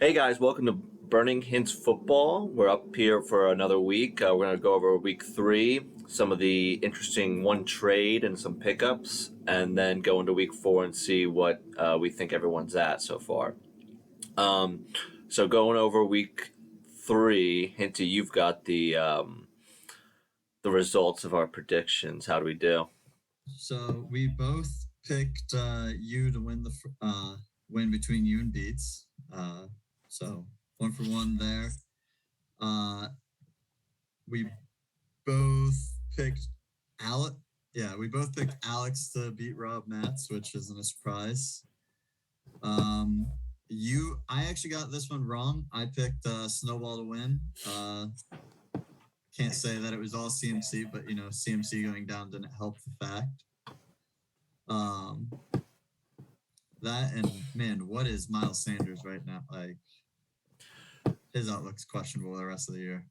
Hey guys, welcome to Burning Hints Football. We're up here for another week. We're going to go over week three, some of the interesting one trade and some pickups, and then go into week four and see what we think everyone's at so far. Um, so going over week three, Hinty, you've got the results of our predictions. How do we do? So we both picked you to win win between you and Beats. So 1 for 1 there. Uh, we both picked Alex. Yeah, we both picked Alex to beat Rob Matz, which isn't a surprise. Um, I actually got this one wrong. I picked Snowball to win. Can't say that it was all CMC, but CMC going down didn't help the fact. Um, That and man, what is Miles Sanders right now? Like his outlook's questionable the rest of the year.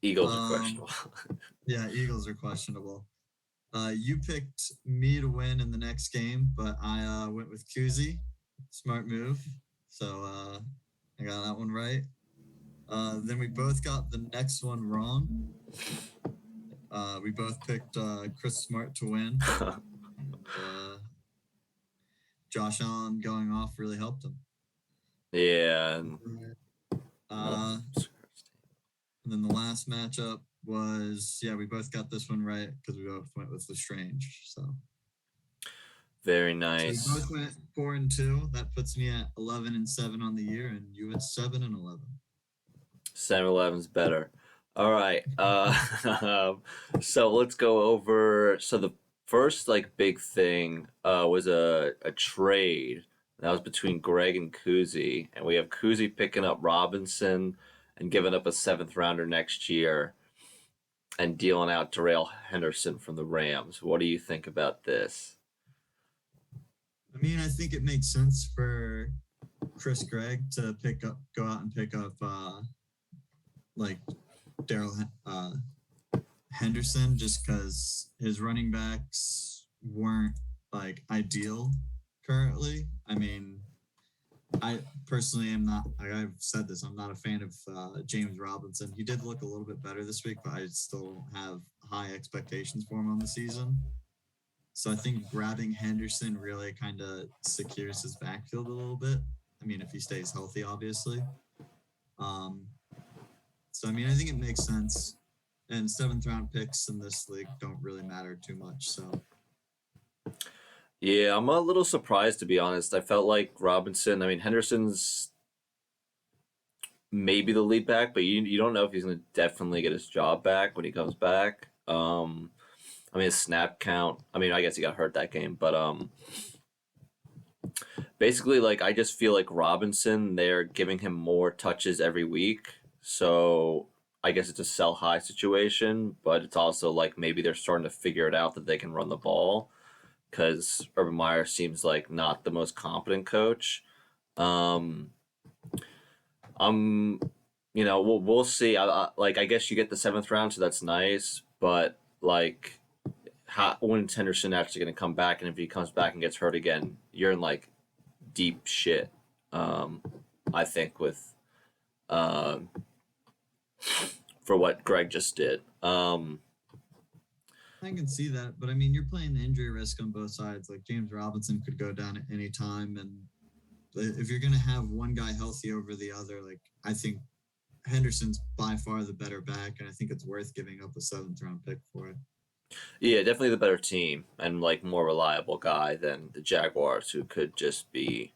Eagles are Um, questionable. yeah, Eagles are questionable. You picked me to win in the next game, but I went with Kuzi. Smart move. So I got that one right. Then we both got the next one wrong. We both picked Chris Smart to win. Josh Allen going off really helped him. Yeah. No. Uh, And then the last matchup was, yeah, we both got this one right because we both went with Lestrange. Very So we nice. both went 4-2. That puts me at 11-7 on the year, and you at 7-11. 7-Eleven's better. All right. So let's go over. So the first big thing was a trade that was between Greg and Kuzi, and we have Kuzi picking up Robinson and giving up a seventh rounder next year and dealing out Darrell Henderson from the Rams. What do you think about this? I mean, I think it makes sense for Chris Gregg to go out and pick up like Daryl Henderson, just because his running backs weren't like ideal currently. I mean, I personally am not. I've said this. I'm not a fan of James Robinson. He did look a little bit better this week, but I still don't have high expectations for him on the season. So I think grabbing Henderson really kind of secures his backfield a little bit. I mean, if he stays healthy, obviously. Um, so I mean, I think it makes sense. And seventh round picks in this league don't really matter too much. So Yeah, I'm a little surprised to be honest. I felt like Robinson. I mean, Henderson's maybe the lead back, but you don't know if he's going to definitely get his job back when he comes back. I mean, his snap count. I mean, I guess he got hurt that game, but basically, I just feel like Robinson, they're giving him more touches every week, so I guess it's a sell high situation, but it's also like maybe they're starting to figure it out that they can run the ball because Urban Meyer seems like not the most competent coach. Um, I'm, we'll see. I guess you get the seventh round, so that's nice. But when's Henderson actually going to come back? And if he comes back and gets hurt again, you're in deep shit. Um, I think with um, for what Greg just did. I can see that, but I mean, you're playing the injury risk on both sides. Like James Robinson could go down at any time, and if you're going to have one guy healthy over the other, like I think Henderson's by far the better back, and I think it's worth giving up a seventh round pick for it. Yeah, definitely the better team and more reliable guy than the Jaguars, who could just be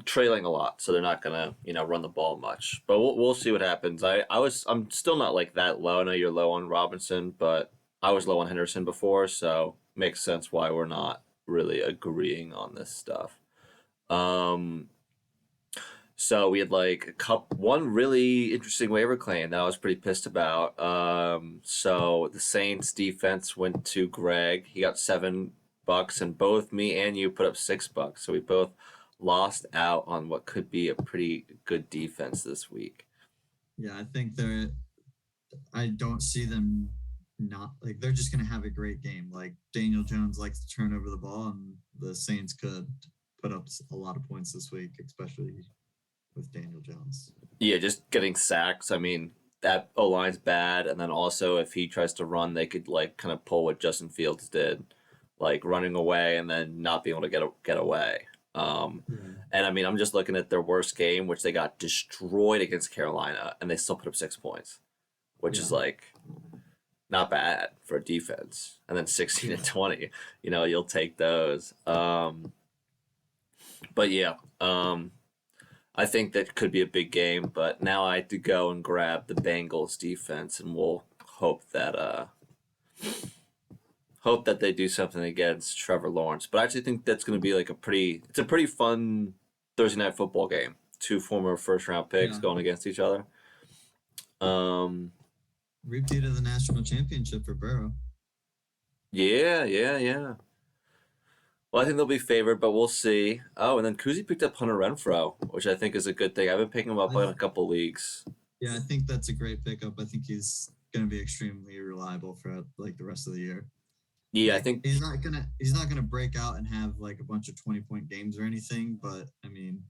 trailing a lot, so they're not gonna run the ball much. But we'll see what happens. I'm still not that low. I know you're low on Robinson, but I was low on Henderson before, so makes sense why we're not really agreeing on this stuff. Um, so we had one really interesting waiver claim that I was pretty pissed about. So the Saints defense went to Greg. He got $7, and both me and you put up $6. So we both lost out on what could be a pretty good defense this week. Yeah, I think I don't see them not like they're just going to have a great game. Like Daniel Jones likes to turn over the ball, and the Saints could put up a lot of points this week, especially touchdowns. Yeah, just getting sacks. I mean, that O line's bad, and then also if he tries to run, they could like kind of pull what Justin Fields did, like running away and then not being able to get away. Um, Yeah. and I mean, I'm just looking at their worst game, which they got destroyed against Carolina, and they still put up 6 points, which is Yeah. like not bad for a defense. And then 16 and Yeah. 20, you'll take those. But yeah, I think that could be a big game. But now I have to go and grab the Bengals defense, and we'll hope that they do something against Trevor Lawrence. But I actually think that's going to be like it's a pretty fun Thursday night football game. Two former first round picks Yeah. going against each other. Repeat of the national championship for Burrow. Yeah. Well, I think they'll be favored, but we'll see. Oh, and then Kuzi picked up Hunter Renfro, which I think is a good thing. I've been picking him up in a couple leagues. Yeah, I think that's a great pickup. I think he's going to be extremely reliable for like the rest of the year. Yeah, Like, I think he's not gonna break out and have like a bunch of 20-point games or anything, but I mean,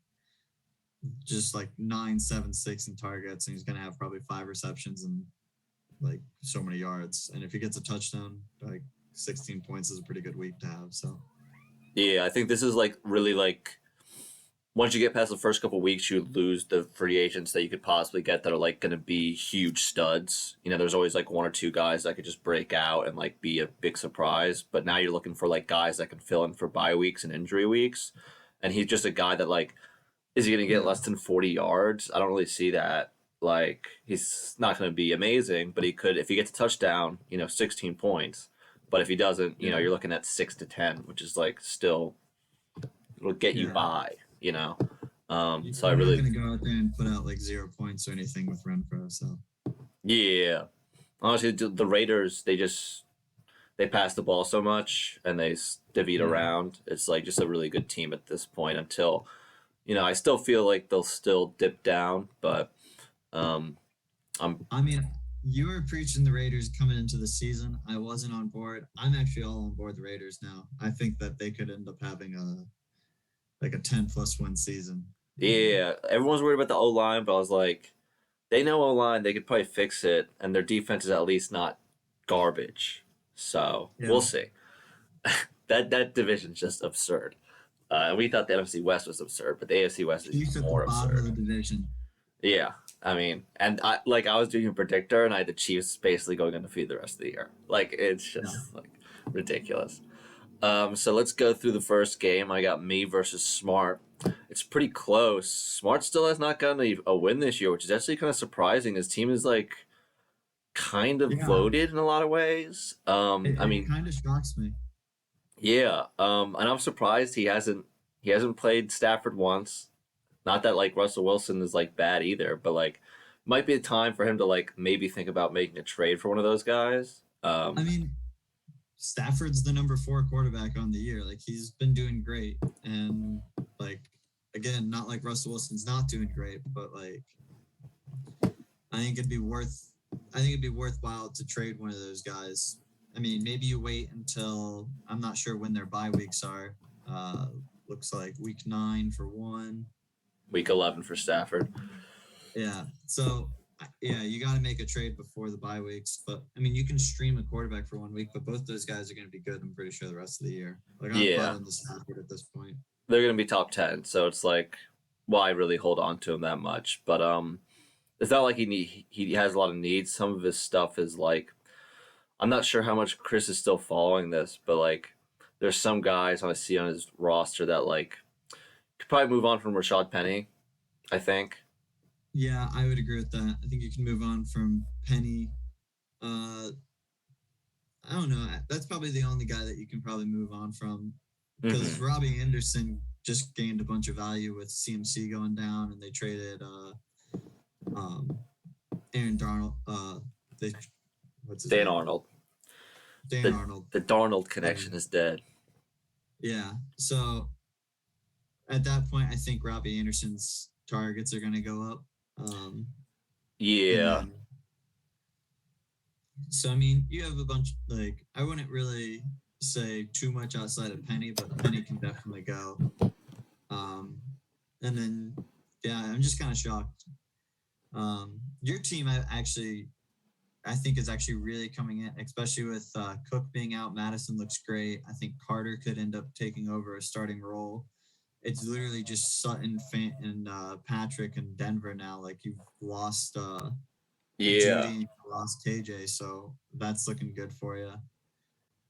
just like 9, 7, 6 in targets, and he's gonna have probably 5 receptions and like so many yards. And if he gets a touchdown, like 16 points is a pretty good week to have. So I think this is like really like once you get past the first couple weeks, you lose the free agents that you could possibly get that are like going to be huge studs. There's always like one or two guys that could just break out and like be a big surprise. But now you're looking for like guys that can fill in for bye weeks and injury weeks. And he's just a guy that like, is he going to get less than 40 yards? I don't really see that. Like he's not going to be amazing, but he could if he gets a touchdown, 16 points. But if he doesn't, you're looking at 6 to 10, which is like still it'll get you by. So I really not gonna go out there and put out like 0 points or anything with Renfro. So yeah, honestly, the Raiders they pass the ball so much and they divvy it around. It's like just a really good team at this point. Until I still feel like they'll still dip down, but I mean, you were preaching the Raiders coming into the season. I wasn't on board. I'm actually all on board the Raiders now. I think that they could end up having a 10+ win season. Yeah, everyone's worried about the O line, but I was like, they know O line, they could probably fix it, and their defense is at least not garbage. So we'll see. that division's just absurd. We thought the NFC West was absurd, but the AFC West is Chiefs more at the bottom absurd. of the division. Yeah, I mean, and I was doing a predictor, and I had the Chiefs basically going undefeated the rest of the year. Like it's just like ridiculous. So let's go through the first game. I got me versus Smart. It's pretty close. Smart still has not gotten a win this year, which is actually kind of surprising. His team is like kind of loaded in a lot of ways. It kind of shocks me. Yeah. And I'm surprised he hasn't played Stafford once. Not that like Russell Wilson is like bad either, but like might be a time for him to like maybe think about making a trade for one of those guys. I mean, Stafford's the number 4 quarterback on the year. Like he's been doing great, and like again, not like Russell Wilson's not doing great, but like I think it'd be worthwhile to trade one of those guys. I mean, maybe you wait until I'm not sure when their bye weeks are. Looks like week 9 for one. Week 11 for Stafford. Yeah. So yeah, you got to make a trade before the bye weeks. But I mean, you can stream a quarterback for 1 week, but both those guys are going to be good. I'm pretty sure the rest of the year. Like I'm fine on the Stafford at this point. They're going to be top 10, so it's like, why really hold on to him that much? But it's not like he has a lot of needs. Some of his stuff is like, I'm not sure how much Chris is still following this, but like, there's some guys I see on his roster that like could probably move on from Rashad Penny, I think. Yeah, I would agree with that. I think you can move on from Penny. I don't know. That's probably the only guy that you can probably move on from, because Robbie Anderson just gained a bunch of value with CMC going down, and they traded Aaron Darnold. Dan Arnold. Arnold. The Darnold connection is dead. Yeah. So at that point, I think Robbie Anderson's targets are going to go up. Yeah. So I mean, you have a bunch. Like I wouldn't really say too much outside of Penny, but Penny can definitely go. And then Yeah, I'm just kind of shocked. Your team, I think is actually really coming in, especially with Cook being out. Madison looks great. I think Carter could end up taking over a starting role. It's literally just Sutton, and Patrick and Denver now. Like you've lost Yeah, Judy, and you lost KJ, so that's looking good for you.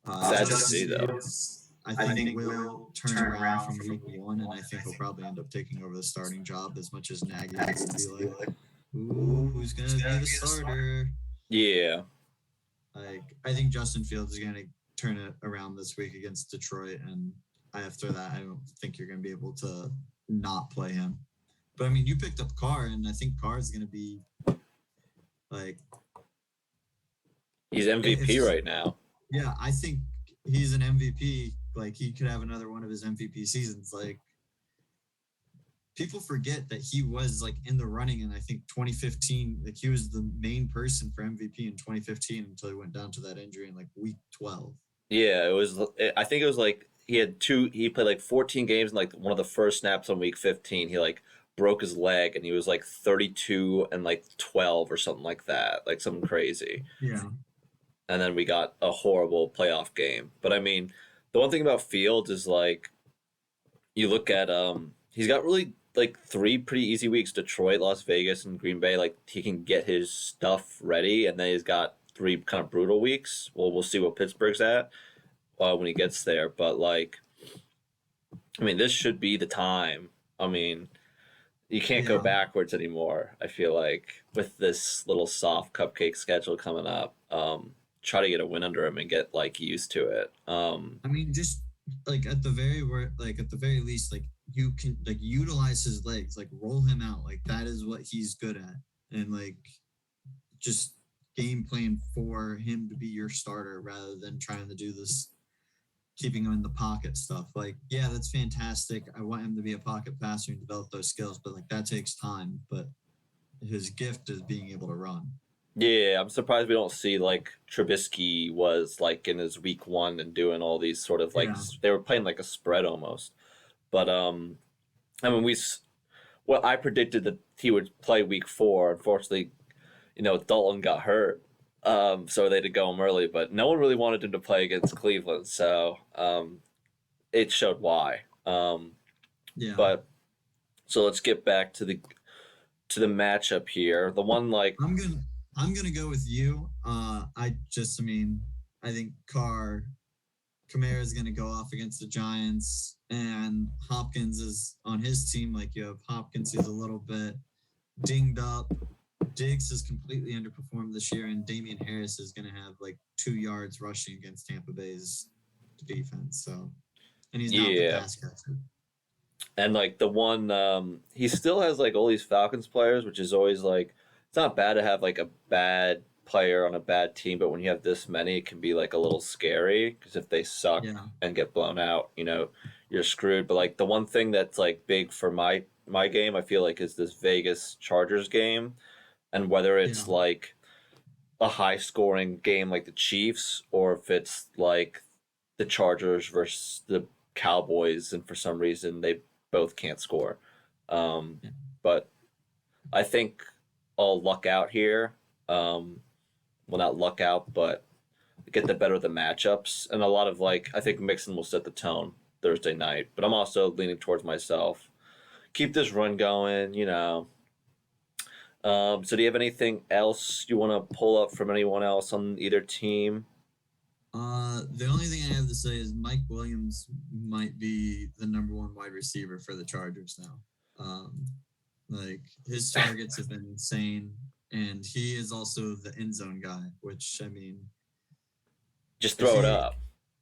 sad to Justin see though. Fields, I think will turn it around from week one, and I think he'll probably end up taking over the starting job as much as Nagy wants to be like, ooh, who's gonna be the starter? Yeah, Like, I think Justin Fields is gonna turn it around this week against Detroit, and after that, I don't think you're gonna be able to not play him. But I mean, you picked up Carr, and I think Carr is gonna be like, he's MVP if right now. yeah, I think he's an MVP. Like he could have another one of his MVP seasons. Like people forget that he was like in the running in I think 2015. Like he was the main person for MVP in 2015 until he went down to that injury in like week 12. Yeah, it was. I think it was like he had two. He played like 14 games, and like one of the first snaps on week 15, he like broke his leg, and he was like 32 and like 12 or something like that, like something crazy. Yeah, And then we got a horrible playoff game. But I mean, the one thing about Fields is like you look at he's got really like three pretty easy weeks: Detroit, Las Vegas, and Green Bay. Like he can get his stuff ready, and then he's got three kind of brutal weeks. Well, we'll see what Pittsburgh's at when he gets there. But like, I mean, this should be the time. I mean, you can't go yeah. backwards anymore. I feel like with this little soft cupcake schedule coming up, try to get a win under him and get like used to it. I mean, just like at the very least, like you can like utilize his legs, like roll him out, like that is what he's good at, and like just game plan for him to be your starter rather than trying to do this keeping him in the pocket stuff. Like, yeah, that's fantastic. I want him to be a pocket passer and develop those skills, but like that takes time. But his gift is being able to run. Yeah, I'm surprised we don't see like Trubisky was like in his week one and doing all these sort of like Yeah, they were playing like a spread almost. But I mean well I predicted that he would play week four. Unfortunately, Dalton got hurt, so they had to go him early. But no one really wanted him to play against Cleveland, so it showed why. yeah. But so let's get back to the matchup here. The one like I'm gonna I'm gonna go with you. I mean, I think Kamara is gonna go off against the Giants, and Hopkins is on his team. Like you have Hopkins who's a little bit dinged up. Diggs has completely underperformed this year, and Damian Harris is going to have like 2 yards rushing against Tampa Bay's defense. So, and he's not the yeah, pass catcher. and like the one he still has like all these Falcons players, which is always like it's not bad to have like a bad player on a bad team, but when you have this many, it can be like a little scary because if they suck Yeah, and get blown out, you're screwed. But like the one thing that's like big for my game, I feel like is this Vegas Chargers game, and whether yeah, it's like a high scoring game like the Chiefs or if it's like the Chargers versus the Cowboys and for some reason they both can't score. Um, yeah, but I think I'll luck out here. Well, not luck out, but get the better of the matchups. And a lot of like, I think Mixon will set the tone Thursday night. But I'm also leaning towards myself. Keep this run going. So do you have anything else you want to pull up from anyone else on either team? The only thing I have to say is Mike Williams might be the number one wide receiver for the Chargers now. Like his targets have been insane, and he is also the end zone guy. Which I mean, Just if throw it he up.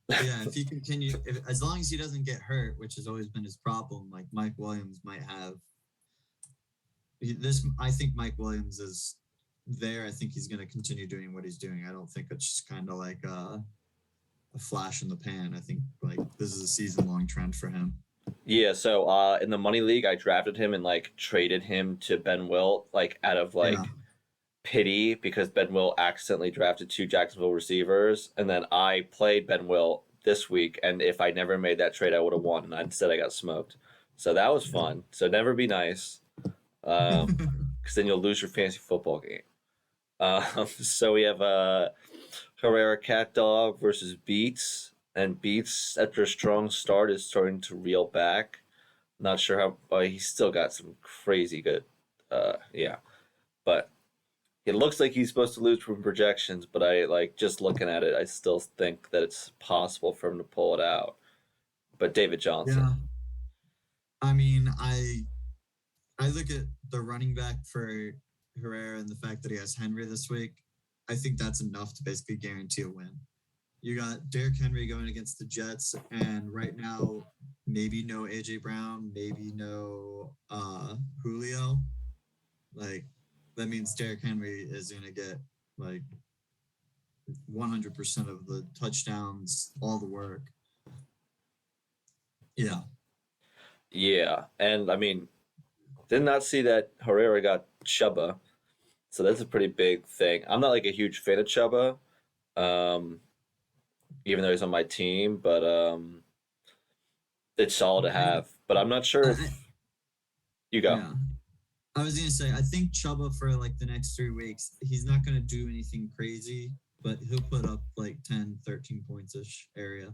yeah, if he continue, as long as he doesn't get hurt, which has always been his problem, like Mike Williams might have this. I think Mike Williams is there. I think he's going to continue doing what he's doing. I don't think it's just kind of like a flash in the pan. I think like this is a season long trend for him. Yeah, so in the money league I drafted him and like traded him to Ben Wilt like out of Yeah, like pity because Ben Wilt accidentally drafted two Jacksonville receivers and then I played Ben Wilt this week and if I never made that trade I would have won and instead I got smoked. So that was yeah, fun. So never be nice. because then you'll lose your fantasy football game. So we have Herrera Cat Dog versus Beats, and Beats after a strong start is starting to reel back. Not sure how, he's still got some crazy good, yeah, but it looks like he's supposed to lose from projections. But I like just looking at it, I still think that it's possible for him to pull it out. But David Johnson, Yeah. I mean, I look at the running back for Herrera and the fact that he has Henry this week. I think that's enough to basically guarantee a win. You got Derrick Henry going against the Jets, and right now, maybe no AJ Brown, maybe no Julio. Like that means Derrick Henry is gonna get like 100% of the touchdowns, all the work. Yeah, yeah, and I mean, did not see that Herrera got Chuba, so that's a pretty big thing. I'm not like a huge fan of Chuba, um, even though he's on my team, but it's solid to I, have. But I'm not sure I if you go. yeah. I was gonna say I think Chuba for like the next 3 weeks, he's not gonna do anything crazy, but he'll put up like 10, 13 points ish area.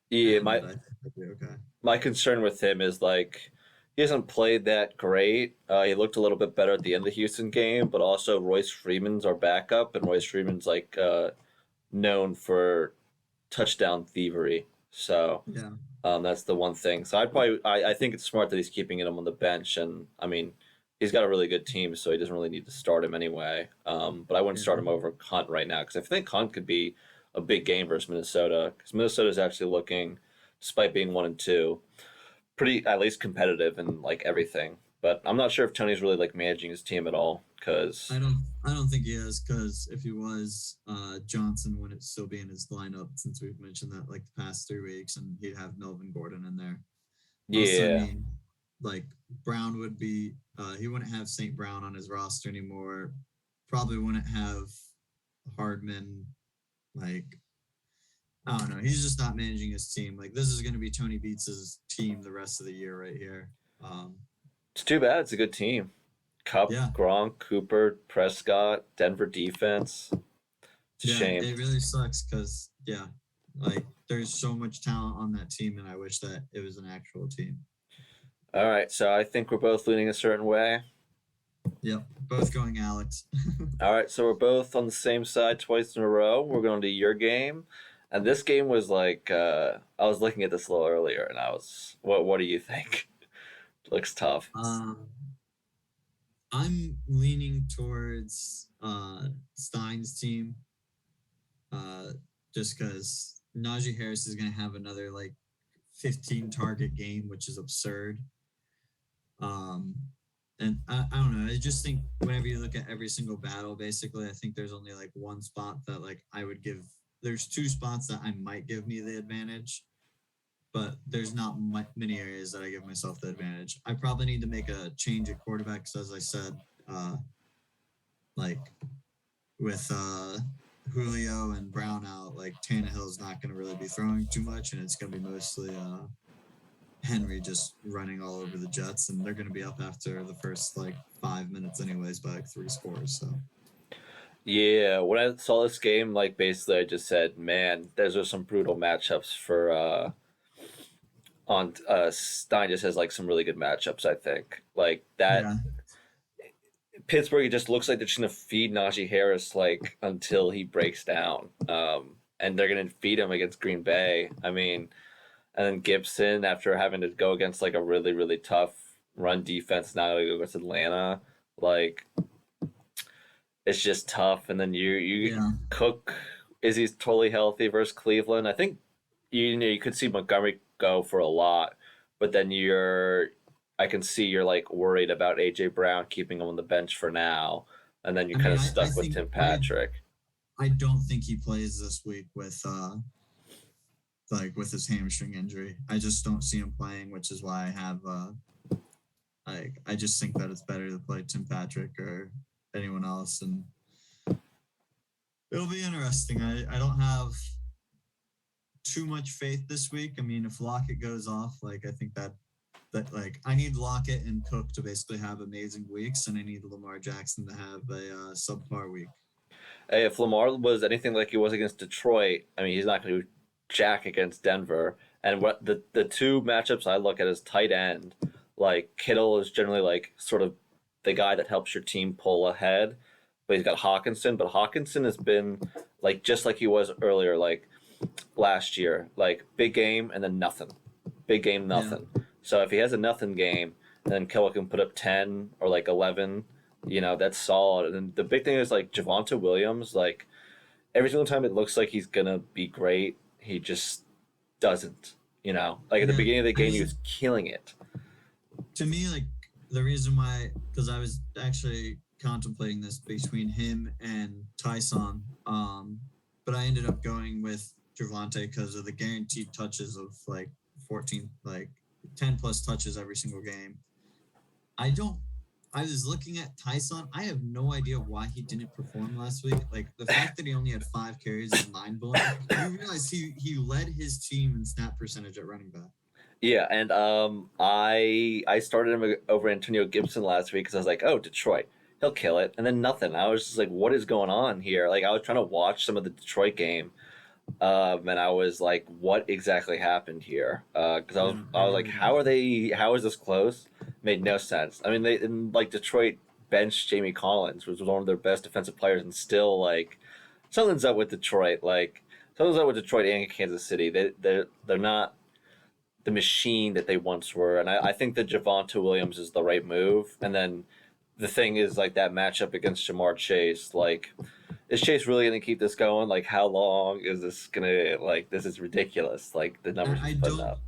Yeah, And my I think he'll be okay. my concern with him is like he hasn't played that great. He looked a little bit better at the end of the Houston game, but also Royce Freeman's our backup, and Royce Freeman's like known for touchdown thievery. So Yeah. that's the one thing. So I think it's smart that he's keeping him on the bench, and I mean he's got a really good team, so he doesn't really need to start him anyway. But I wouldn't Yeah. start him over Hunt right now because I think Hunt could be a big game versus Minnesota because Minnesota is actually looking, despite being 1-2, pretty at least competitive and like everything. But I'm not sure if Tony's really like managing his team at all because I don't think he is because if he was, Johnson wouldn't still be in his lineup since we've mentioned that like the past 3 weeks, and he'd have Melvin Gordon in there. Also, I yeah, mean, like Brown would be, he wouldn't have St. Brown on his roster anymore. Probably wouldn't have Hardman. Like I don't know. He's just not managing his team. Like this is going to be Tony Beats's team the rest of the year right here. Um, it's too bad. It's a good team. Cup, yeah, Gronk, Cooper, Prescott, Denver defense. It's a yeah. shame. It really sucks because yeah, like there's so much talent on that team, and I wish that it was an actual team. All right, so I think we're both leaning a certain way. Yep, both going Alex. All right, so we're both on the same side twice in a row. We're going to your game, and this game was like I was looking at this a little earlier, and I was, what do you think? Looks tough. um, I'm leaning towards Stein's team, uh, just because Najee Harris is going to have another like 15 target game, which is absurd. Um, and I don't know. I just think whenever you look at every single battle, basically, I think there's only like one spot that like I would give. There's two spots that I might give me the advantage, but there's not many areas that I give myself the advantage. I probably need to make a change at quarterback because, as I said, like with Julio and Brown out, like Tannehill's not going to really be throwing too much, and it's going to be mostly Henry just running all over the Jets, and they're going to be up after the first like 5 minutes, anyways, by like 3 scores. So Yeah, when I saw this game, like basically I just said, man, those are some brutal matchups for on Stein just has like some really good matchups, I think. Like that yeah, Pittsburgh, it just looks like they're just gonna feed Najee Harris like until he breaks down. And they're gonna feed him against Green Bay. I mean, and then Gibson after having to go against like a really, really tough run defense, now to go against Atlanta. Like it's just tough. And then you yeah. Cook, is he totally healthy versus Cleveland? I think you know you could see Montgomery go for a lot, but then I can see you're like worried about AJ Brown keeping him on the bench for now, and then you're I kind mean, of I stuck with think Tim Patrick. I don't think he plays this week with like with his hamstring injury. I just don't see him playing, which is why I have like I just think that it's better to play Tim Patrick or anyone else, and it'll be interesting. I don't have too much faith this week. I mean, if Lockett goes off, like I think that that like I need Lockett and Cook to basically have amazing weeks, and I need Lamar Jackson to have a subpar week. Hey, if Lamar was anything like he was against Detroit, I mean, he's not going to do jack against Denver. And what the two matchups I look at is tight end. Like Kittle is generally like sort of the guy that helps your team pull ahead, but he's got Hawkinson. But Hawkinson has been like just like he was earlier, like last year, like big game and then nothing, big game Yeah. nothing. So if he has a nothing game, then Kittle can put up 10 or like 11. That's solid. And the big thing is like Javonte Williams, like every single time it looks like he's gonna be great, he just doesn't. Like at the Yeah. beginning of the I game, he mean, was killing it. to me, like the reason why, because I was actually contemplating this between him and Tyson, but I ended up going with Javante because of the guaranteed touches of like 14, like 10 plus touches every single game. I don't. I was looking at Tyson. I have no idea why he didn't perform last week. Like the fact that he only had 5 carries is mind blowing. You realize he led his team in snap percentage at running back. Yeah, and I started him over Antonio Gibson last week because I was like, oh, Detroit, he'll kill it, and then nothing. I was just like, what is going on here? Like I was trying to watch some of the Detroit game, and I was like, what exactly happened here? Because I was like, how are they? How is this close? Made no sense. I mean, they in like Detroit benched Jamie Collins, which was one of their best defensive players, and still like something's up with Detroit. Like something's up with Detroit and Kansas City. They're not the machine that they once were. And I think that Javonte Williams is the right move. And then the thing is like that matchup against Jamar Chase, like is Chase really gonna keep this going? Like how long is this gonna like this is ridiculous. Like the numbers I he's putting don't. up.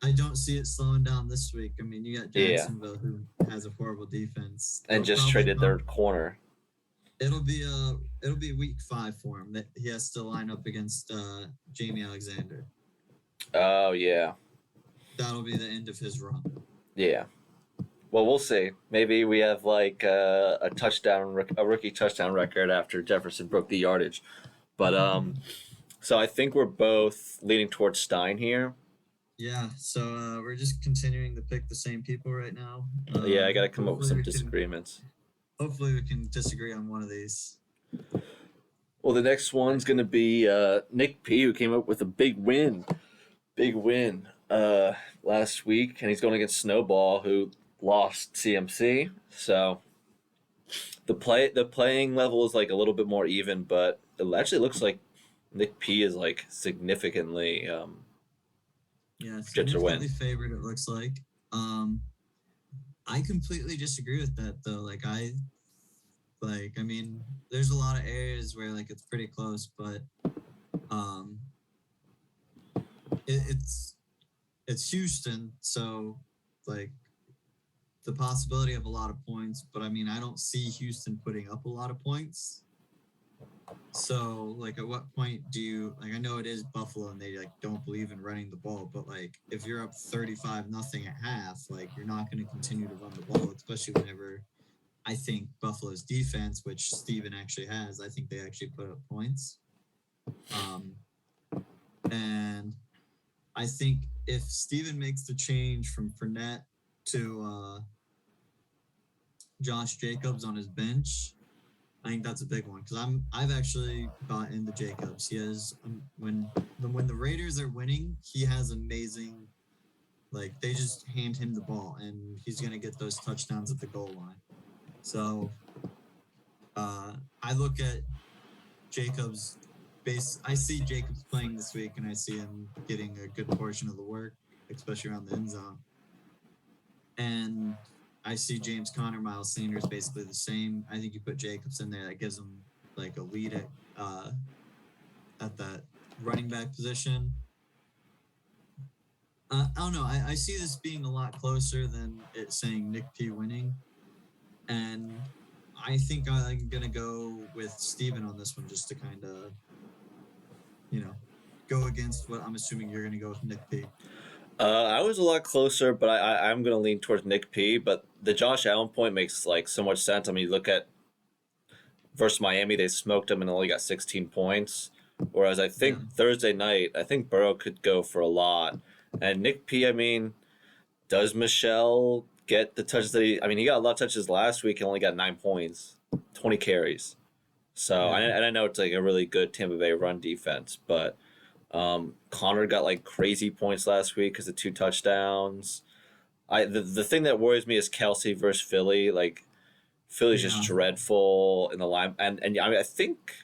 I don't see it slowing down this week. I mean, you got Yeah. Jacksonville who has a horrible defense. And just traded their corner. It'll be week 5 for him that he has to line up against Jamie Alexander. Oh yeah. That'll be the end of his run. Yeah. Well, we'll see. Maybe we have like a rookie touchdown record after Jefferson broke the yardage. But so I think we're both leaning towards Stein here. Yeah, so we're just continuing to pick the same people right now. Yeah, I got to come up with some hopefully we can- disagreements. Hopefully, we can disagree on one of these. Well, the next one's gonna be Nick P, who came up with a big win last week, and he's going against Snowball, who lost CMC. So the playing level is like a little bit more even, but it actually looks like Nick P is like significantly Yeah, Get to win. significantly favored. It looks like. I completely disagree with that though. I mean, there's a lot of areas where like it's pretty close, but it's Houston, so like the possibility of a lot of points, but I mean, I don't see Houston putting up a lot of points. So like at what point do you like I know it is Buffalo and they like don't believe in running the ball, but like if you're up 35-0 at half, like you're not going to continue to run the ball, especially whenever I think Buffalo's defense, which Steven actually has, I think they actually put up points. And I think if Steven makes the change from Fournette to Josh Jacobs on his bench, I think that's a big one because I've actually bought into Jacobs. He has when the Raiders are winning, he has amazing. Like they just hand him the ball and he's gonna get those touchdowns at the goal line. So I look at Jacobs I see Jacobs playing this week and I see him getting a good portion of the work, especially around the end zone. And I see James Conner, Miles Sanders basically the same. I think you put Jacobs in there, that gives him like a lead at that running back position. I don't know. I see this being a lot closer than it saying Nick P winning. And I think I'm going to go with Steven on this one just to kind of, go against what I'm assuming you're going to go with Nick P. I was a lot closer, but I'm going to lean towards Nick P. But the Josh Allen point makes like so much sense. I mean, you look at versus Miami, they smoked them and only got 16 points. Whereas I think Thursday night, I think Burrow could go for a lot. And Nick P, I mean, Does Michelle get the touches that he? I mean, he got a lot of touches last week and only got 9 points, 20 carries. So Yeah. I know it's like a really good Tampa Bay run defense, but Connor got like crazy points last week because of 2 touchdowns. The thing that worries me is Kelsey versus Philly. Like Philly's just Yeah. dreadful in the line, and I mean I think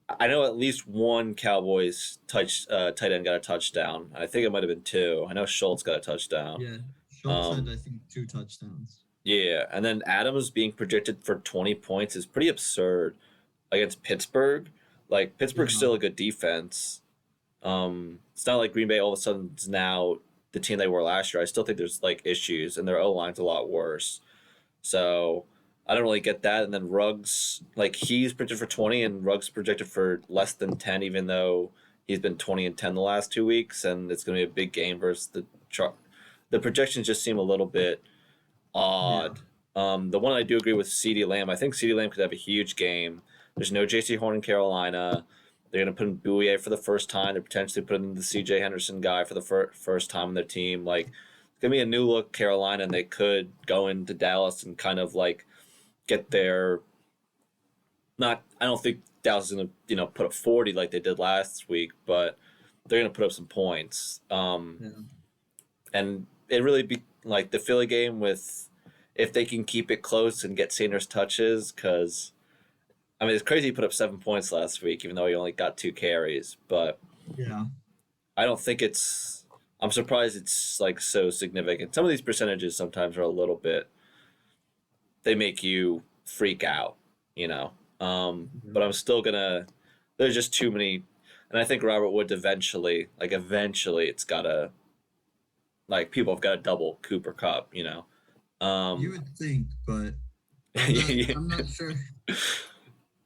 I know at least one Cowboys tight end got a touchdown. I think it might have been two. I know Schultz got a touchdown. Yeah. Schultz had, Um, I think, 2 touchdowns. yeah, and then Adams being projected for 20 points is pretty absurd against Pittsburgh. Like Pittsburgh's Yeah. still a good defense. It's not like Green Bay all of a sudden is now the team they were last year. I still think there's like issues, and their O line's a lot worse. So I don't really get that. And then Ruggs, like he's projected for 20, and Ruggs projected for less than 10, even though he's been 20 and 10 the last 2 weeks, and it's going to be a big game versus the truck. The projections just seem a little bit Yeah. odd. The one I do agree with CD Lamb. I think CD Lamb could have a huge game. There's no JC Horn in Carolina. They're going to put in Bouye for the first time. They're potentially putting in the CJ Henderson guy for the first time on their team. Like, it's going to be a new look Carolina, and they could go into Dallas and kind of like get their. Not, I don't think Dallas is going to, put up 40 like they did last week, but they're going to put up some points. Yeah. And it really be like the Philly game with if they can keep it close and get Sanders touches, because I mean it's crazy he put up 7 points last week, even though he only got 2 carries. But Yeah. I don't think it's. I'm surprised it's like so significant. Some of these percentages sometimes are a little bit. They make you freak out, you know. Yeah. But I'm still gonna. There's just too many, and I think Robert Woods eventually, it's gotta like people have got to double Cooper Cup, you know. You Um, would think, but yeah. I'm not sure.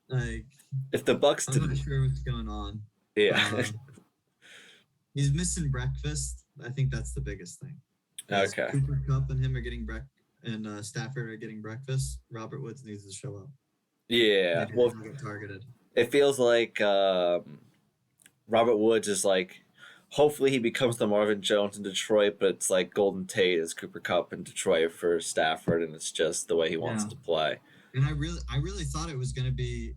Like, If the Bucks I'm not didn't, sure what's going on. yeah, Uh, he's missing breakfast. I think that's the biggest thing. Is okay, Cooper Cup and him are getting and Stafford are getting breakfast. Robert Woods needs to show up. yeah. Maybe Well, then he'll get targeted. it feels like Robert Woods is like. Hopefully, he becomes the Marvin Jones in Detroit, but it's like Golden Tate is Cooper Cup in Detroit for Stafford, and it's just the way he wants Yeah. to play. And I really thought it was going to be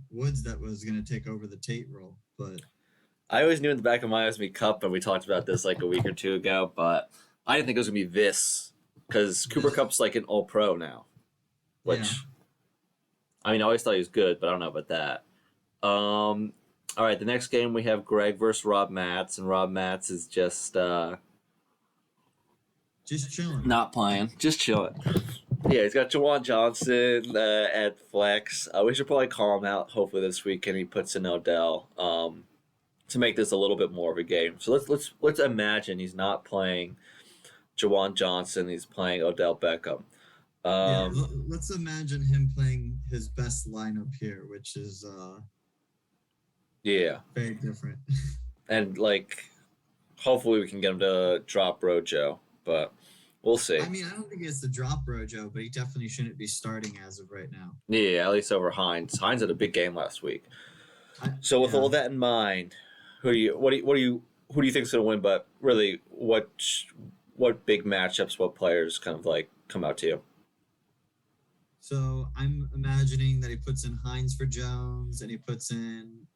Woods that was going to take over the Tate role, but I always knew in the back of my eyes me Cup, and we talked about this like a week or two ago, but I didn't think it was gonna be this because Cooper Cup's like an All Pro now, which yeah. I mean I always thought he was good, but I don't know about that. All right, the next game we have Greg versus Rob Matz, and Rob Matz is just Just chilling. not playing, just chilling. Yeah, he's got Jawan Johnson at flex. We should probably call him out. Hopefully this weekend he puts in Odell to make this a little bit more of a game. So let's imagine he's not playing Jawan Johnson. He's playing Odell Beckham. Yeah, let's imagine him playing his best lineup here, which is Yeah, very different. and like hopefully we can get him to drop Rojo, but we'll see. I mean, I don't think it's the drop Rojo, but he definitely shouldn't be starting as of right now. Yeah, at least over Hines. Hines had a big game last week. So with Yeah. all that in mind, who do you think is going to win? But really, what big matchups, what players kind of like come out to you? So I'm imagining that he puts in Hines for Jones, and he puts in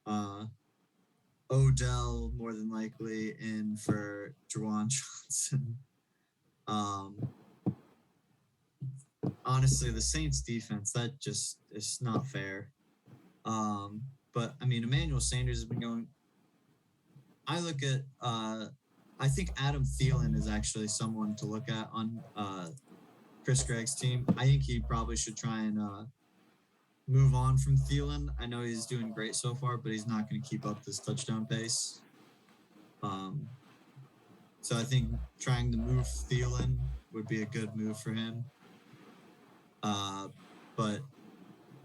Odell more than likely in for Jawan Johnson. Honestly, the Saints defense, that just is not fair. But I mean, Emmanuel Sanders has been going. I look at. I think Adam Thielen is actually someone to look at on Chris Gregg's team. I think he probably should try and move on from Thielen. I know he's doing great so far, but he's not going to keep up this touchdown pace. So I think trying to move Thielen would be a good move for him. But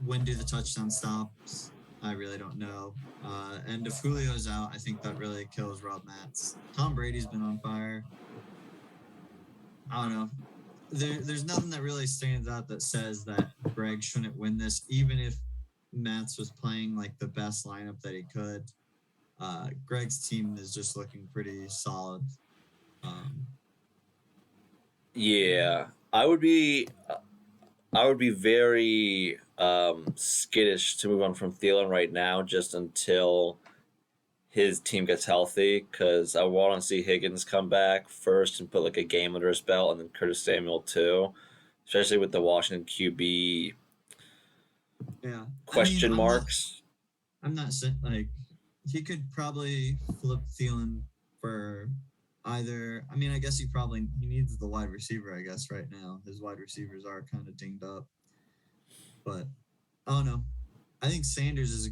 when do the touchdown stops? I really don't know. And if Julio's out, I think that really kills Rob Matz. Tom Brady's been on fire. I don't know. There's nothing that really stands out that says that Greg shouldn't win this, even if Matz was playing like the best lineup that he could. Greg's team is just looking pretty solid. Yeah, I would be very skittish to move on from Thielen right now, just until his team gets healthy, because I want to see Higgins come back first and put like a game under his belt, and then Curtis Samuel too, especially with the Washington QB Yeah, I mean, question marks. I'm not saying like he could probably flip Thielen for either. I mean, I guess he needs the wide receiver. I guess right now his wide receivers are kind of dinged up, but I don't know. I think Sanders is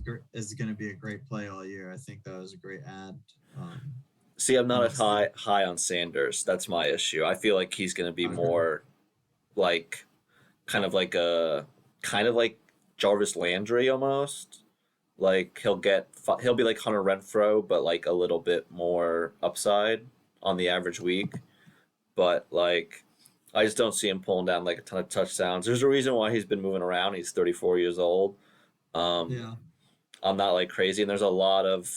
going to be a great play all year. I think that was a great ad. Um, See, I'm not as Honestly, high on Sanders. That's my issue. I feel like he's going to be okay. more like kind of like a kind of like Jarvis Landry almost. Like he'll be like Hunter Renfro, but like a little bit more upside on the average week. But like I just don't see him pulling down like a ton of touchdowns. There's a reason why he's been moving around. He's 34 years old. Um, Yeah, I'm not like crazy, and there's a lot of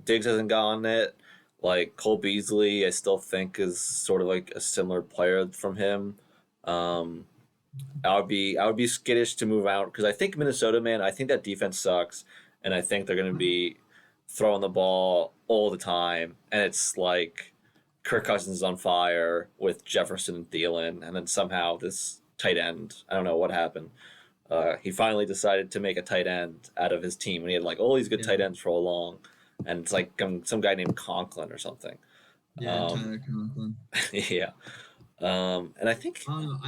Diggs hasn't gotten it. Like Cole Beasley, I still think is sort of like a similar player from him. Um, I would be skittish to move out because I think Minnesota, man, I think that defense sucks, and I think they're going to be throwing the ball all the time, and it's like Kirk Cousins is on fire with Jefferson and Thielen, and then somehow this tight end, I don't know what happened. He finally decided to make a tight end out of his team, and he had like all these good yeah, tight ends for a long, and it's like some guy named Conklin or something. yeah. Um, Tyler Conklin. yeah, and I think I don't know.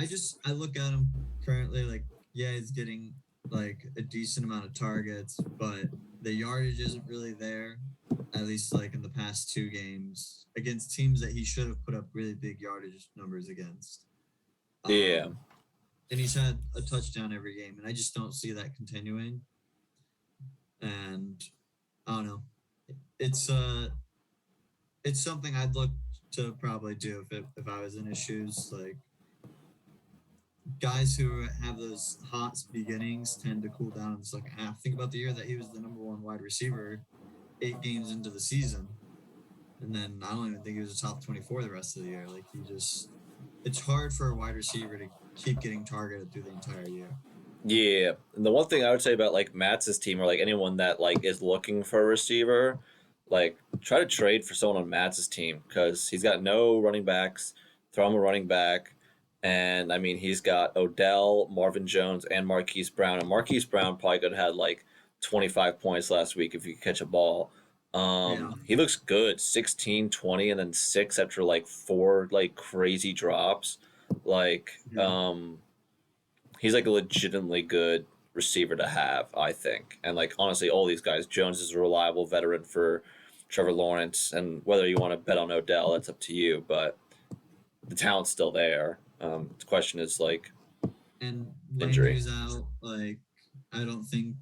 I look at him currently like yeah, he's getting like a decent amount of targets, but the yardage isn't really there. At least like in the past two games against teams that he should have put up really big yardage numbers against. yeah, Um, and he's had a touchdown every game, and I just don't see that continuing. And I don't know. It's uh, it's something I'd look to probably do if I was in his shoes. Like guys who have those hot beginnings tend to cool down in the second half. Think about the year that he was the number one wide receiver 8 games into the season. And then I don't even think he was a top 24 the rest of the year. Like it's hard for a wide receiver to keep getting targeted through the entire year. yeah. And the one thing I would say about like Matt's team or like anyone that like is looking for a receiver, like try to trade for someone on Matt's team because he's got no running backs. Throw him a running back, and I mean he's got Odell, Marvin Jones, and Marquise Brown. And Marquise Brown probably could have had like 25 points last week if he could catch a ball. Yeah. He looks good, 16, 20, and then six after like four like crazy drops. Like, Yeah. he's like a legitimately good receiver to have, I think. And like honestly, all these guys, Jones is a reliable veteran for Trevor Lawrence, and whether you want to bet on Odell, that's up to you. But the talent's still there. The question is like And injury. Landry's out. Like, I don't think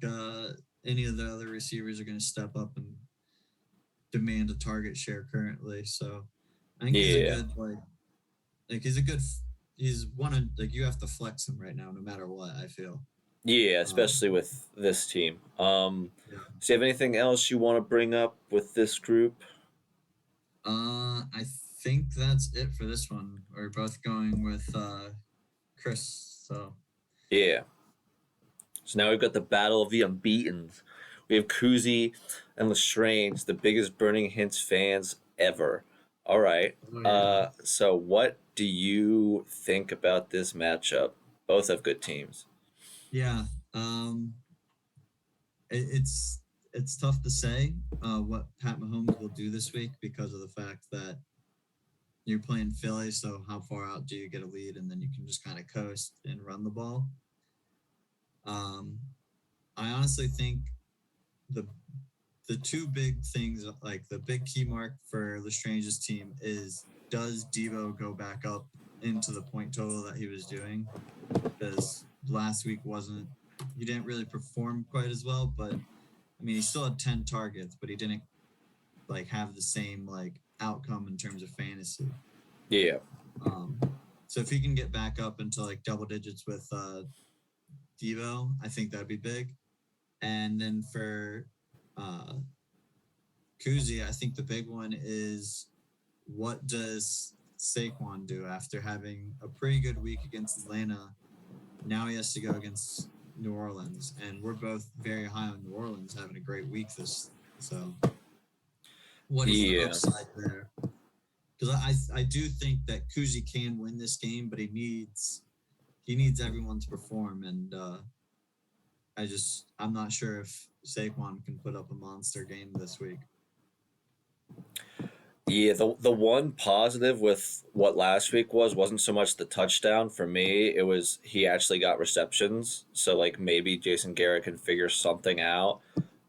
any of the other receivers are going to step up and demand a target share currently. So I think he's a Yeah, good he's a good he's one of like you have to flex him right now no matter what. I feel. yeah, Um, especially with this team. yeah. Do you have anything else you want to bring up with this group? I think that's it for this one. We're both going with Chris. So Yeah. So now we've got the battle of the unbeaten's. We have Kuzi and Lestrange, the biggest Burning Hints fans ever. All right. oh yeah, So what do you think about this matchup? Both have good teams. yeah. Um, it's tough to say what Pat Mahomes will do this week because of the fact that you're playing Philly. So how far out do you get a lead, and then you can just kind of coast and run the ball? Um, I honestly think the the two big things, like the big key mark for Lestrange's team, is does Debo go back up into the point total that he was doing? Because last week wasn't he didn't really perform quite as well, but I mean he still had 10 targets, but he didn't like have the same like outcome in terms of fantasy. Yeah. Um, so if he can get back up into like double digits with Debo, I think that'd be big. And then for uh, Kuzi, I think the big one is what does Saquon do after having a pretty good week against Atlanta? Now he has to go against New Orleans, and we're both very high on New Orleans having a great week this. So, what is the Yeah. upside there? Because I do think that Kuzi can win this game, but he needs everyone to perform, and I'm not sure if Saquon can put up a monster game this week. Yeah, the one positive with what last week wasn't so much the touchdown for me. It was he actually got receptions. So like maybe Jason Garrett can figure something out.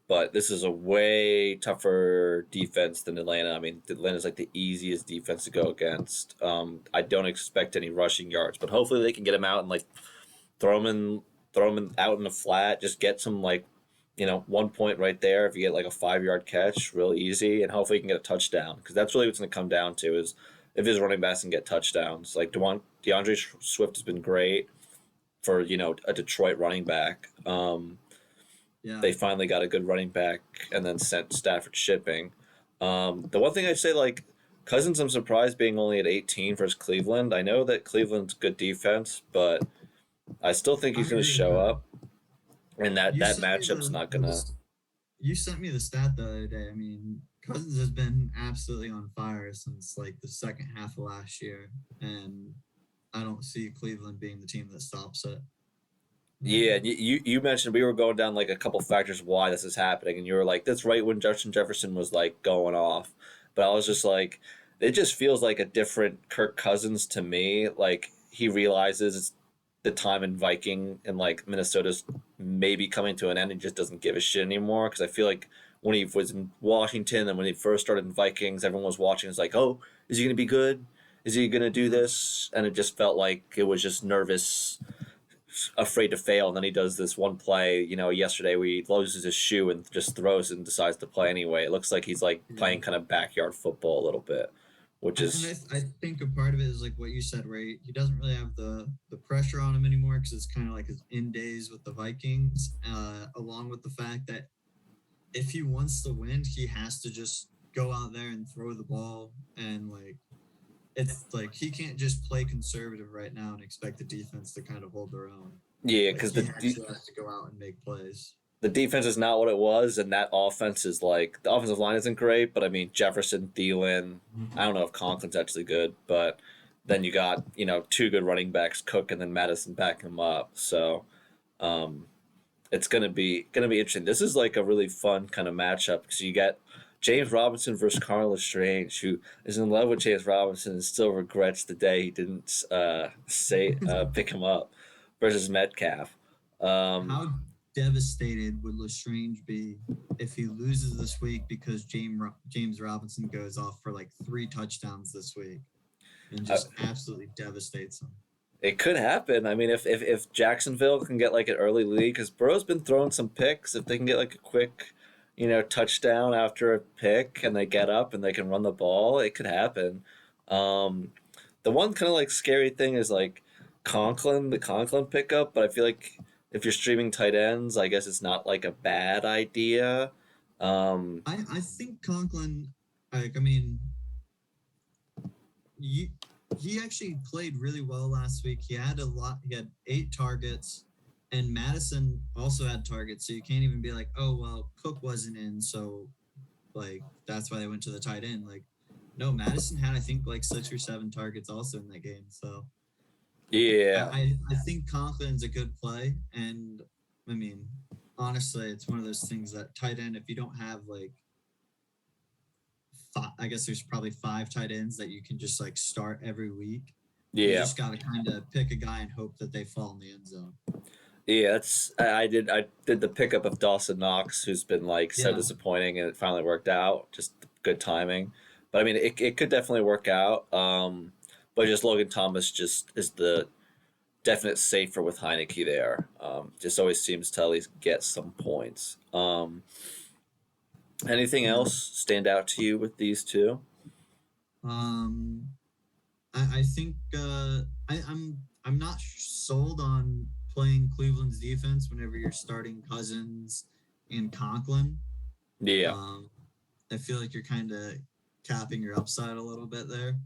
But this is a way tougher defense than Atlanta. I mean, Atlanta's like the easiest defense to go against. I don't expect any rushing yards, but hopefully they can get him out and like throw him out in the flat. Just get some like 1 point right there. If you get like a 5 yard catch, real easy, and hopefully you can get a touchdown because that's really what's going to come down to is if his running backs can get touchdowns. Like DeAndre Swift has been great for a Detroit running back. Yeah. They finally got a good running back and then sent Stafford shipping. The one thing I'd say, like, Cousins, I'm surprised being only at 18 versus Cleveland. I know that Cleveland's good defense, but I still think he's going to show up. And that matchup's not going to. You sent me the stat the other day. I mean, Cousins has been absolutely on fire since like the second half of last year. And I don't see Cleveland being the team that stops it. Yeah, you mentioned we were going down like a couple factors why this is happening, and you were like, "That's right when Justin Jefferson was like going off," but I was just like, it just feels like a different Kirk Cousins to me. Like he realizes it's the time in Viking and like Minnesota's maybe coming to an end and just doesn't give a shit anymore. Because I feel like when he was in Washington and when he first started in Vikings, everyone was watching. It's like, oh, is he gonna be good? Is he gonna do this? And it just felt like it was just nervous, afraid to fail, and then he does this one play, yesterday where he loses his shoe and just throws and decides to play anyway. It looks like he's like playing kind of backyard football a little bit, which is. And I think a part of it is like what you said, where he doesn't really have the pressure on him anymore because it's kind of like his end days with the Vikings, along with the fact that if he wants to win, he has to just go out there and throw the ball, and like it's like he can't just play conservative right now and expect the defense to kind of hold their own. Yeah, because he actually has to go out and make plays. The defense is not what it was, and that offense is like the offensive line isn't great, but I mean Jefferson, Thielen, I don't know if Conklin's actually good, but then you got two good running backs, Cook and then Madison backing him up. So it's gonna be interesting. This is like a really fun kind of matchup because you get James Robinson versus Carlos Strange, who is in love with James Robinson and still regrets the day he didn't pick him up, versus Metcalf. How devastated would Lestrange be if he loses this week because James Robinson goes off for like 3 touchdowns this week and just absolutely devastates him? It could happen. I mean, if Jacksonville can get like an early lead, because Burrow's been throwing some picks, if they can get like a quick touchdown after a pick and they get up and they can run the ball, it could happen. The one kind of like scary thing is like the Conklin pickup, but I feel like if you're streaming tight ends, I guess it's not like a bad idea. I think Conklin, like, I mean, he actually played really well last week. He had 8 targets. And Madison also had targets, so you can't even be like, oh, well, Cook wasn't in, so, like, that's why they went to the tight end. Like, no, Madison had, I think, like 6 or 7 targets also in that game. So, yeah. I think Conklin's a good play. And, I mean, honestly, it's one of those things that tight end, if you don't have, like, I guess there's probably 5 tight ends that you can just, like, start every week. Yeah. You just got to kind of pick a guy and hope that they fall in the end zone. Yeah, I did the pickup of Dawson Knox, who's been like so disappointing, and it finally worked out. Just good timing, but I mean it could definitely work out. But just Logan Thomas just is the definite safer with Heineke there. Just always seems to at least get some points. Anything else stand out to you with these two? I think I'm not sold on playing Cleveland's defense whenever you're starting Cousins and Conklin. Yeah. I feel like you're kind of capping your upside a little bit there.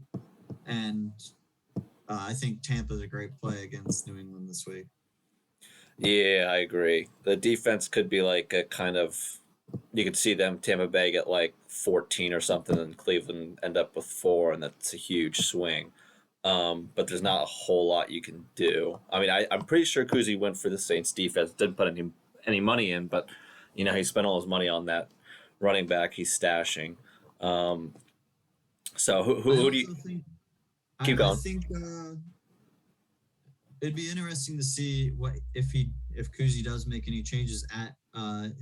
and I think Tampa's a great play against New England this week. Yeah, I agree. The defense could be like a kind of you could see them Tampa Bay get like 14 or something, and Cleveland end up with 4, and that's a huge swing. But there's not a whole lot you can do. I mean, I'm pretty sure Kuzi went for the Saints defense, didn't put any money in, but he spent all his money on that running back he's stashing. Um, so I who do you also think keep I going? think it'd be interesting to see what if Kuzi does make any changes at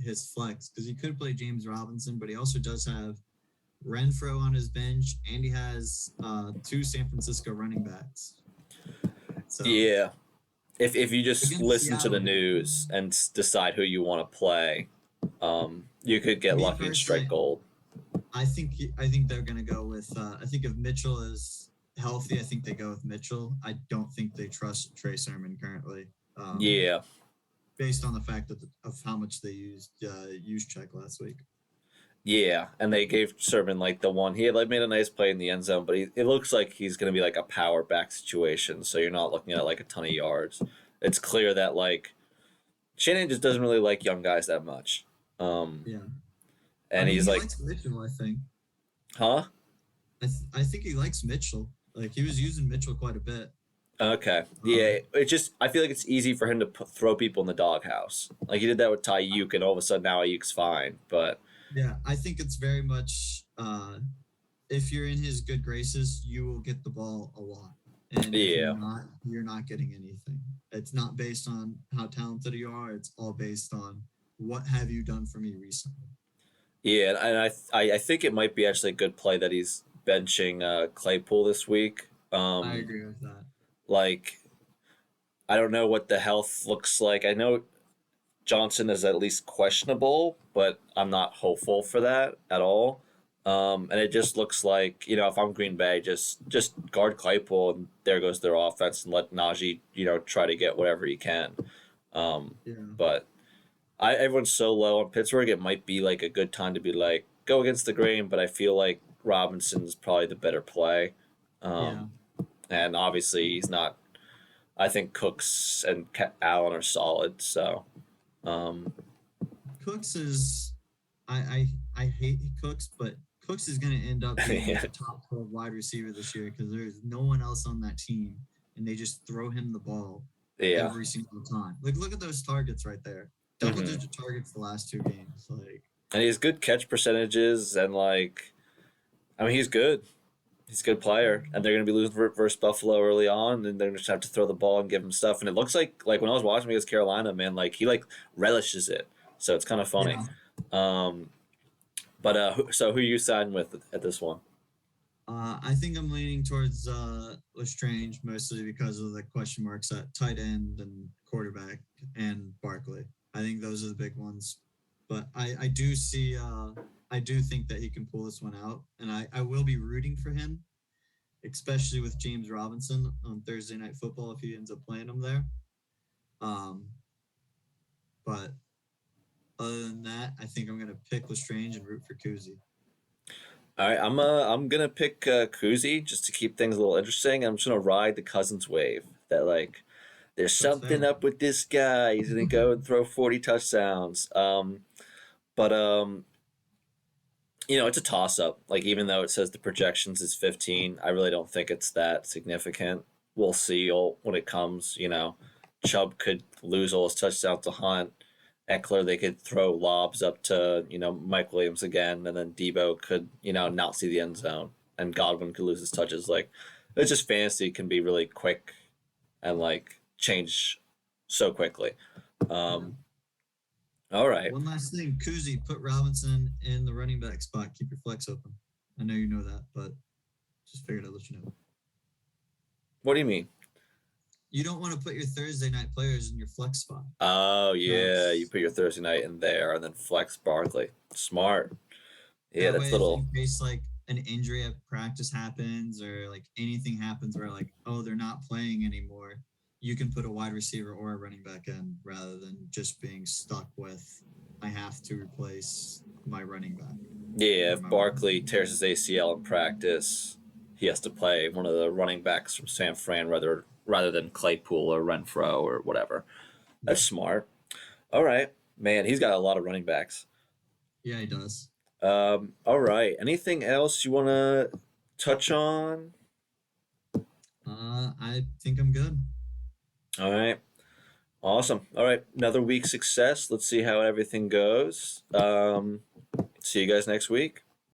his flex, because he could play James Robinson, but he also does have Renfro on his bench, and he has 2 San Francisco running backs. So Yeah, if you just against listen to the Seattle, news and decide who you want to play, you could get me lucky and strike personally, gold. I think they're gonna go with. I think if Mitchell is healthy, I think they go with Mitchell. I don't think they trust Trey Sermon currently, Yeah, based on the fact of how much they used check last week. yeah, and they gave Sermon like the one he had like made a nice play in the end zone, but it looks like he's gonna be like a power back situation, so you're not looking at like a ton of yards. It's clear that like Shannon just doesn't really like young guys that much, um, Yeah, I and mean he's he like, likes Mitchell. I think. huh? I think he likes Mitchell. Like he was using Mitchell quite a bit. Okay, Um, yeah. It just I feel like it's easy for him to throw people in the doghouse. Like he did that with Tyuk, and all of a sudden now Ayuk's fine, but yeah, I think it's very much if you're in his good graces, you will get the ball a lot. And if yeah. you're not getting anything. It's not based on how talented you are. It's all based on what have you done for me recently. Yeah, and I think it might be actually a good play that he's benching Claypool this week. I agree with that. Like I don't know what the health looks like. I know Johnson is at least questionable, but I'm not hopeful for that at all. And it just looks like if I'm Green Bay, just guard Claypool, and there goes their offense, and let Najee try to get whatever he can. Yeah. But everyone's so low on Pittsburgh, it might be like a good time to be like go against the grain. But I feel like Robinson's probably the better play, Yeah. um, and obviously he's not. I think Cooks and Allen are solid. So um, Cooks is I hate Cooks, but Cooks is going to end up being yeah, like a top 12 wide receiver this year because there's no one else on that team, and they just throw him the ball yeah, every single time. Like look at those targets right there, double hmm digit targets the last 2 games. Like and he has good catch percentages, and like I mean he's good. He's a good player, and they're going to be losing versus Buffalo early on, and they're just have to throw the ball and give him stuff. And it looks like when I was watching him against Carolina, man, like he like relishes it. So it's kind of funny. yeah, Um, but so who you siding with at this one? I think I'm leaning towards Lestrange mostly because of the question marks at tight end and quarterback and Barkley. I think those are the big ones. But I do see I do think that he can pull this one out, and I will be rooting for him, especially with James Robinson on Thursday Night Football if he ends up playing him there. Um, but other than that, I think I'm gonna pick Lestrange and root for Kuzi. All right, I'm gonna pick Kuzi just to keep things a little interesting. I'm just gonna ride the Cousins wave. That like there's That's something fair. up with this guy. He's gonna go and throw 40 touchdowns. But it's a toss up. Like even though it says the projections is 15, I really don't think it's that significant. We'll see when it comes. Chubb could lose all his touchdowns to Hunt. Eckler, they could throw lobs up to Mike Williams again, and then Debo could not see the end zone, and Godwin could lose his touches. Like it's just fantasy can be really quick and like change so quickly. Yeah. Um, all right, One last thing, Kuzi, put Robinson in the running back spot. Keep your flex open. I know you know that, but just figured I'd let you know. what do you mean? You don't want to put your Thursday night players in your flex spot. Oh yeah, you That's put your Thursday night in there and then flex Barkley. Smart. Yeah, that that's way if little. in case like an injury at practice happens or like anything happens where like, oh, they're not playing anymore, you can put a wide receiver or a running back in rather than just being stuck with I have to replace my running back Yeah, or if my Barkley tears his ACL in practice, he has to play one of the running backs from San Fran rather than Claypool or Renfro or whatever. That's smart. All right, man. He's got a lot of running backs. Yeah, he does. All right. Anything else you want to touch on? I think I'm good. All right. Awesome. All right. Another week success. Let's see how everything goes. See you guys next week.